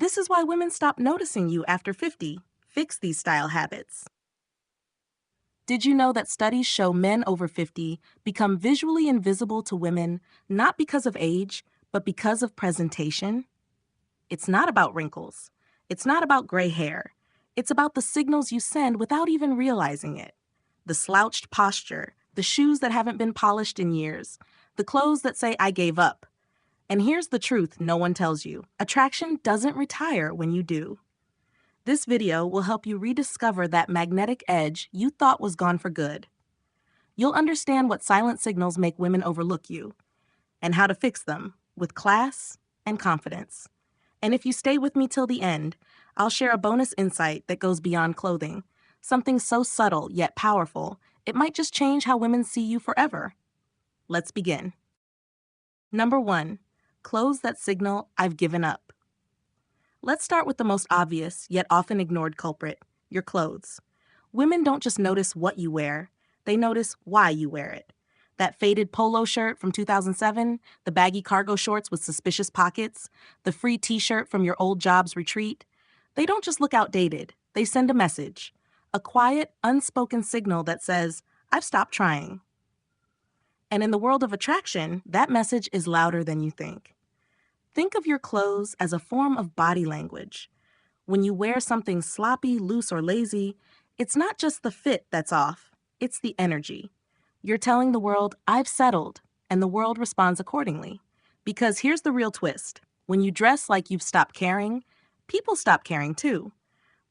this is why women stop noticing you after 50. Fix these style habits. Did you know that studies show men over 50 become visually invisible to women not because of age, but because of presentation? It's not about wrinkles. It's not about gray hair. It's about the signals you send without even realizing it. The slouched posture, the shoes that haven't been polished in years, the clothes that say, "I gave up." And here's the truth no one tells you. Attraction doesn't retire when you do. This video will help you rediscover that magnetic edge you thought was gone for good. You'll understand what silent signals make women overlook you and how to fix them with class and confidence. And if you stay with me till the end, I'll share a bonus insight that goes beyond clothing, something so subtle yet powerful, it might just change how women see you forever. Let's begin. Number 1, clothes that signal I've given up. Let's start with the most obvious, yet often ignored culprit, your clothes. Women don't just notice what you wear, they notice why you wear it. That faded polo shirt from 2007, the baggy cargo shorts with suspicious pockets, the free t-shirt from your old job's retreat. They don't just look outdated, they send a message. A quiet, unspoken signal that says, I've stopped trying. And in the world of attraction, that message is louder than you think. Think of your clothes as a form of body language. When you wear something sloppy, loose, or lazy, it's not just the fit that's off, it's the energy. You're telling the world, I've settled, and the world responds accordingly. Because here's the real twist. When you dress like you've stopped caring, people stop caring too.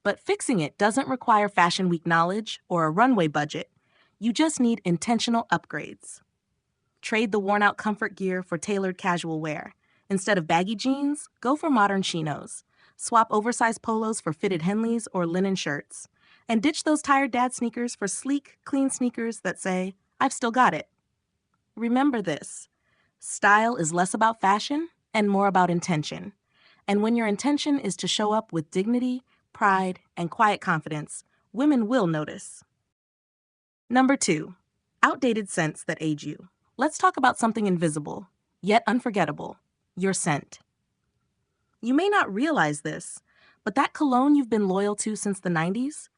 But fixing it doesn't require Fashion Week knowledge or a runway budget. You just need intentional upgrades. Trade the worn-out comfort gear for tailored casual wear. Instead of baggy jeans, go for modern chinos. Swap oversized polos for fitted Henleys or linen shirts. And ditch those tired dad sneakers for sleek, clean sneakers that say, I've still got it. Remember this. Style is less about fashion and more about intention. And when your intention is to show up with dignity, pride, and quiet confidence, women will notice. Number 2, outdated scents that age you. Let's talk about something invisible, yet unforgettable. Your scent. You may not realize this, but that cologne you've been loyal to since the 90s,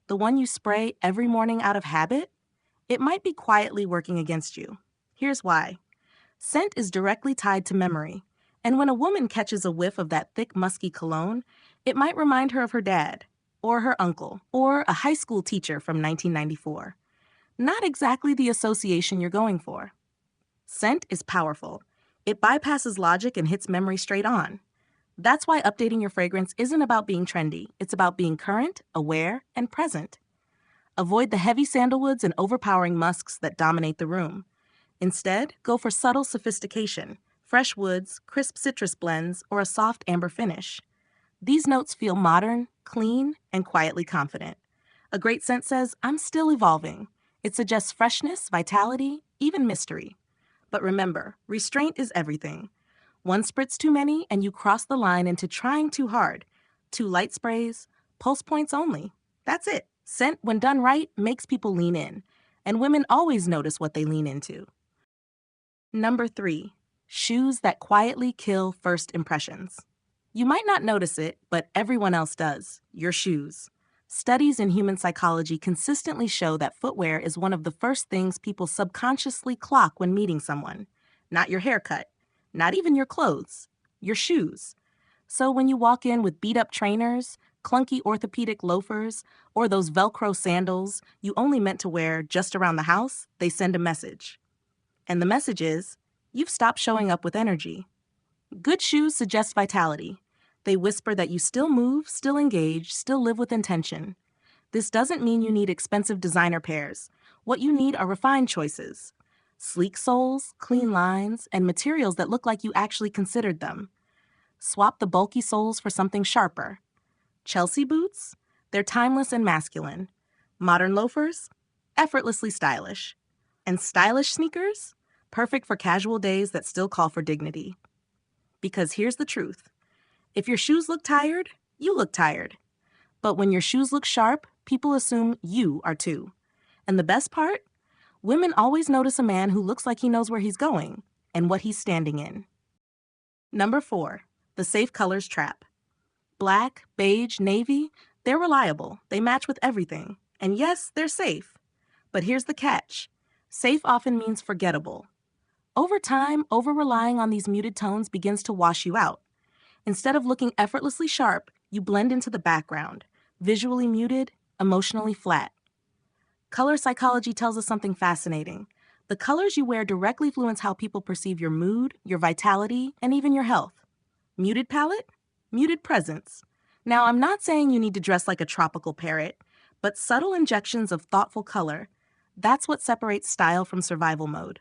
the one you spray every morning out of habit, it might be quietly working against you. Here's why. Scent is directly tied to memory, and when a woman catches a whiff of that thick, musky cologne, it might remind her of her dad, or her uncle, or a high school teacher from 1994. Not exactly the association you're going for. Scent is powerful. It bypasses logic and hits memory straight on. That's why updating your fragrance isn't about being trendy. It's about being current, aware, and present. Avoid the heavy sandalwoods and overpowering musks that dominate the room. Instead, go for subtle sophistication, fresh woods, crisp citrus blends, or a soft amber finish. These notes feel modern, clean, and quietly confident. A great scent says, I'm still evolving. It suggests freshness, vitality, even mystery. But remember, restraint is everything. One spritz too many and you cross the line into trying too hard. 2 light sprays, pulse points only. That's it. Scent, when done right, makes people lean in. And women always notice what they lean into. Number 3, shoes that quietly kill first impressions. You might not notice it, but everyone else does. Your shoes. Studies in human psychology consistently show that footwear is one of the first things people subconsciously clock when meeting someone. Not your haircut, not even your clothes, your shoes. So when you walk in with beat-up trainers, clunky orthopedic loafers, or those Velcro sandals you only meant to wear just around the house, they send a message. And the message is, you've stopped showing up with energy. Good shoes suggest vitality. They whisper that you still move, still engage, still live with intention. This doesn't mean you need expensive designer pairs. What you need are refined choices. Sleek soles, clean lines, and materials that look like you actually considered them. Swap the bulky soles for something sharper. Chelsea boots? They're timeless and masculine. Modern loafers? Effortlessly stylish. And stylish sneakers? Perfect for casual days that still call for dignity. Because here's the truth. If your shoes look tired, you look tired. But when your shoes look sharp, people assume you are too. And the best part? Women always notice a man who looks like he knows where he's going and what he's standing in. Number 4, the safe colors trap. black, beige, navy, they're reliable. They match with everything. And yes, they're safe. But here's the catch. Safe often means forgettable. Over time, over-relying on these muted tones begins to wash you out. Instead of looking effortlessly sharp, you blend into the background, visually muted, emotionally flat. Color psychology tells us something fascinating. The colors you wear directly influence how people perceive your mood, your vitality, and even your health. Muted palette? Muted presence. Now, I'm not saying you need to dress like a tropical parrot, but subtle injections of thoughtful color, that's what separates style from survival mode.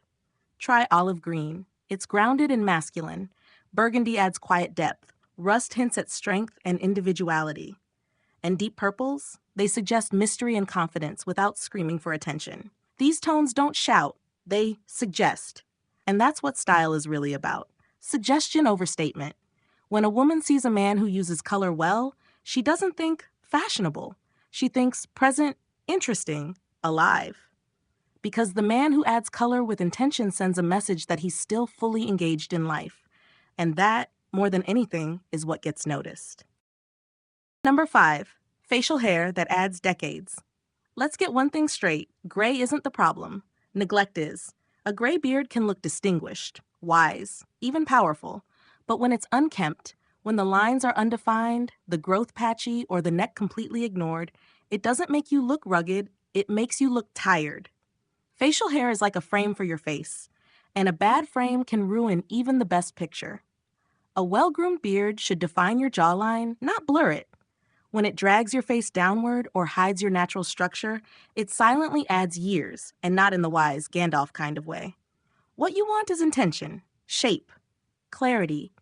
Try olive green. It's grounded and masculine. Burgundy adds quiet depth. Rust hints at strength and individuality. And deep purples? They suggest mystery and confidence without screaming for attention. These tones don't shout, they suggest. And that's what style is really about. Suggestion over statement. When a woman sees a man who uses color well, she doesn't think fashionable. She thinks present, interesting, alive. Because the man who adds color with intention sends a message that he's still fully engaged in life. And that, more than anything, is what gets noticed. Number 5, facial hair that adds decades. Let's get one thing straight. Gray isn't the problem. Neglect is. A gray beard can look distinguished, wise, even powerful. But when it's unkempt, when the lines are undefined, the growth patchy, or the neck completely ignored, it doesn't make you look rugged, it makes you look tired. Facial hair is like a frame for your face, and a bad frame can ruin even the best picture. A well-groomed beard should define your jawline, not blur it. When it drags your face downward or hides your natural structure, it silently adds years, and not in the wise Gandalf kind of way. What you want is intention, shape, clarity.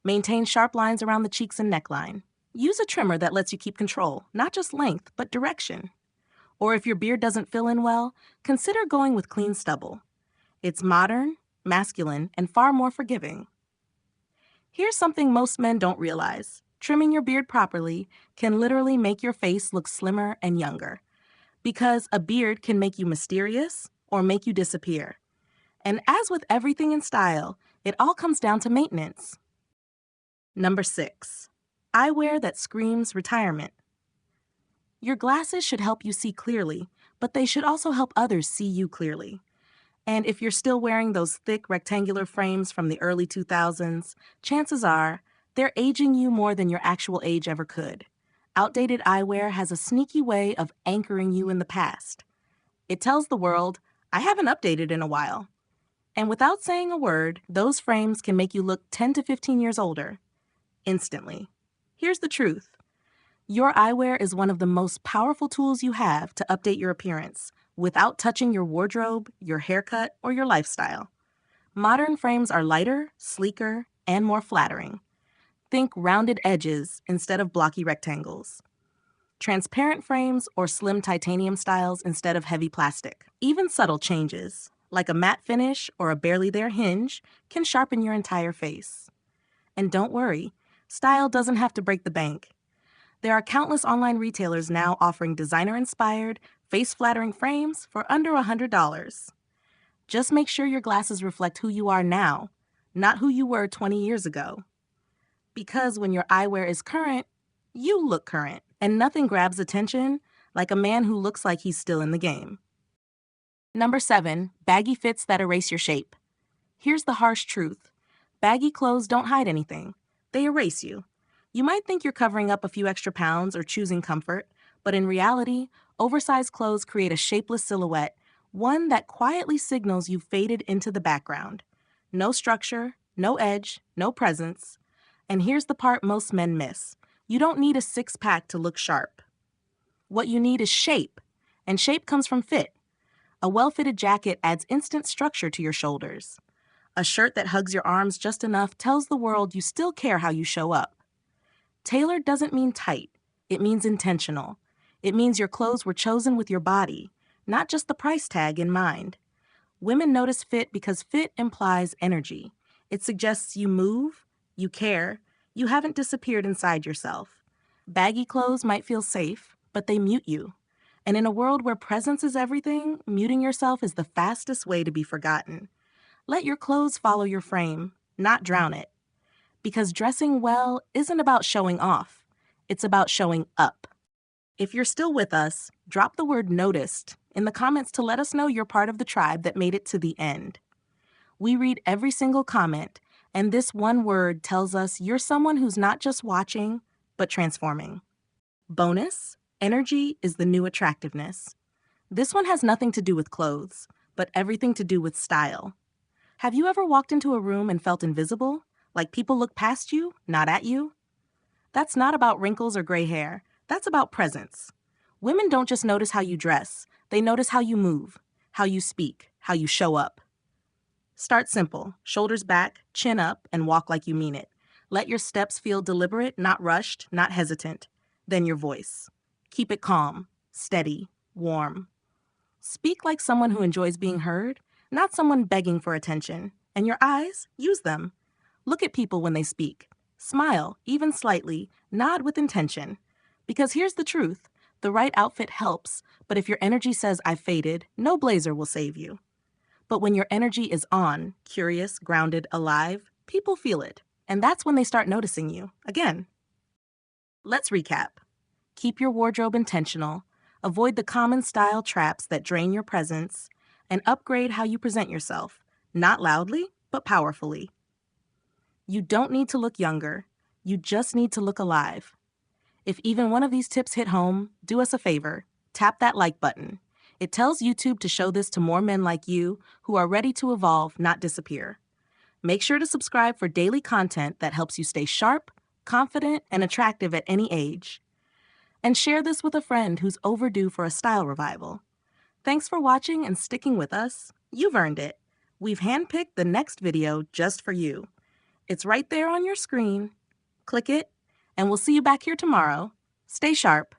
Maintain sharp lines around the cheeks and neckline. Use a trimmer that lets you keep control, not just length, but direction. Or if your beard doesn't fill in well, consider going with clean stubble. It's modern, masculine, and far more forgiving. Here's something most men don't realize. Trimming your beard properly can literally make your face look slimmer and younger. Because a beard can make you mysterious or make you disappear. And as with everything in style, it all comes down to maintenance. Number 6, eyewear that screams retirement. Your glasses should help you see clearly, but they should also help others see you clearly. And if you're still wearing those thick rectangular frames from the early 2000s, chances are they're aging you more than your actual age ever could. Outdated eyewear has a sneaky way of anchoring you in the past. It tells the world, I haven't updated in a while. And without saying a word, those frames can make you look 10 to 15 years older, instantly. Here's the truth. Your eyewear is one of the most powerful tools you have to update your appearance without touching your wardrobe, your haircut, or your lifestyle. Modern frames are lighter, sleeker, and more flattering. Think rounded edges instead of blocky rectangles. Transparent frames or slim titanium styles instead of heavy plastic. Even subtle changes, like a matte finish or a barely there hinge, can sharpen your entire face. And don't worry, style doesn't have to break the bank. There are countless online retailers now offering designer-inspired, face-flattering frames for under $100. Just make sure your glasses reflect who you are now, not who you were 20 years ago. Because when your eyewear is current, you look current, and nothing grabs attention like a man who looks like he's still in the game. Number 7, baggy fits that erase your shape. Here's the harsh truth. Baggy clothes don't hide anything. They erase you. You might think you're covering up a few extra pounds or choosing comfort, but in reality, oversized clothes create a shapeless silhouette, one that quietly signals you've faded into the background. No structure, no edge, no presence. And here's the part most men miss. You don't need a six-pack to look sharp. What you need is shape, and shape comes from fit. A well-fitted jacket adds instant structure to your shoulders. A shirt that hugs your arms just enough tells the world you still care how you show up. Tailored doesn't mean tight. It means intentional. It means your clothes were chosen with your body, not just the price tag in mind. Women notice fit because fit implies energy. It suggests you move, you care, you haven't disappeared inside yourself. Baggy clothes might feel safe, but they mute you. And in a world where presence is everything, muting yourself is the fastest way to be forgotten. Let your clothes follow your frame, not drown it. Because dressing well isn't about showing off. It's about showing up. If you're still with us, drop the word noticed in the comments to let us know you're part of the tribe that made it to the end. We read every single comment, and this one word tells us you're someone who's not just watching, but transforming. Bonus, energy is the new attractiveness. This one has nothing to do with clothes, but everything to do with style. Have you ever walked into a room and felt invisible? Like people look past you, not at you? That's not about wrinkles or gray hair. That's about presence. Women don't just notice how you dress, they notice how you move, how you speak, how you show up. Start simple, shoulders back, chin up, and walk like you mean it. Let your steps feel deliberate, not rushed, not hesitant. Then your voice. Keep it calm, steady, warm. Speak like someone who enjoys being heard, not someone begging for attention. And your eyes, use them. Look at people when they speak. Smile, even slightly, nod with intention. Because here's the truth, the right outfit helps, but if your energy says I've faded, no blazer will save you. But when your energy is on, curious, grounded, alive, people feel it. And that's when they start noticing you. Again. Let's recap. Keep your wardrobe intentional, avoid the common style traps that drain your presence, and upgrade how you present yourself, not loudly, but powerfully. You don't need to look younger. You just need to look alive. If even one of these tips hit home, do us a favor. Tap that like button. It tells YouTube to show this to more men like you who are ready to evolve, not disappear. Make sure to subscribe for daily content that helps you stay sharp, confident, and attractive at any age. And share this with a friend who's overdue for a style revival. Thanks for watching and sticking with us. You've earned it. We've handpicked the next video just for you. It's right there on your screen. Click it, and we'll see you back here tomorrow. Stay sharp.